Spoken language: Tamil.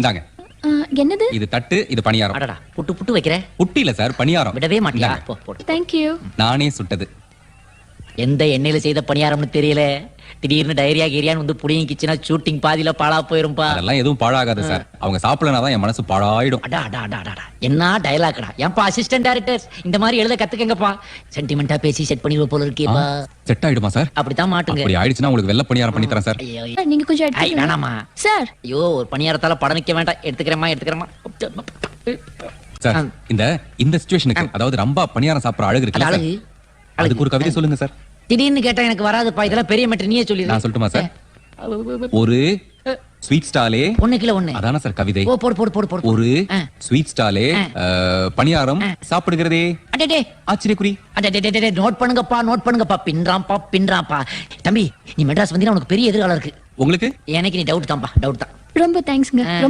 இந்தாங்க. என்னது? இது தட்டு, இது பணியாரம். அடடா, புட்டு புட்டு வைக்கிற. புட்டி இல்ல சார், பணியாரம். விடவே மாட்டியா? இந்தாங்க. போ போடு. Thank you. நானே சுட்டது. எந்த எண்ணெயில செய்த பணியாரம்னு தெரியல. திடீர்னு டைரியா கீரியான்னு வந்து புடிங்கிச்சுன்னா ஷூட்டிங் பாதியில பாழா போயிரும்பா. அதெல்லாம் எதுவும் பாழாகாது சார். அவங்க சாப்பிடலனாதான் என் மனசு பாழாயிடும். அடா அடா அடா அடா, என்ன டயலாக்டா. ஏன்பா அசிஸ்டன்ட் டைரக்டர்ஸ் இந்த மாதிரி எழுத கத்துக்கங்கப்பா. சென்டிமெண்டா பேசி செட் பண்ணிடுவ போல இருக்கேப்பா. செட் ஆயிடுமா சார்? அப்படித்தான் மாட்டுங்க. அப்படி ஆயிடுச்சுன்னா உங்களுக்கு வெள்ளை பணியாரம் பண்ணி தரேன் சார். ஐயோ, நீங்க கொஞ்சம் ஐ எடுத்துக்கோங்க. வேணாமா சார், ஐயோ, ஒரு பணியாரத்தால படம் நிக்க வேண்டாம். எடுத்துக்கிறேமா. சார், இந்த சிச்சுவேஷனுக்கு, அதாவது ரம்பா பணியாரம் சாப்பிடுற அழகு அது இருக்குல்ல அழகு. சார், அதுக்கு ஒரு கவிதை சொல்லுங்க சார். திடீர்னு கேட்டா எனக்கு வராதுப்பா. இதெல்லாம் பெரிய மேட்டர், நீயே சொல்லி. நான் சொல்லட்டுமா சார்? ஒரு ஸ்வீட் ஸ்டாலே 1 கிலோ 1. அதான சார் கவிதை. ஓ, போடு. ஒரு ஸ்வீட் ஸ்டாலே பணியாரம் சாப்பிடுகிறதே அடடே ஆச்சரியக்குறி. அடடே, நோட் பண்ணுங்கப்பா. பின்றாம்பா. தம்பி, நீ மெட்ராஸ் வந்தீங்கன்னா உனக்கு பெரிய எதிர்காலம் இருக்கு. உங்களுக்கு எனக்கு நீ டவுட் தான். ரொம்ப தேங்க்ஸ்ங்க.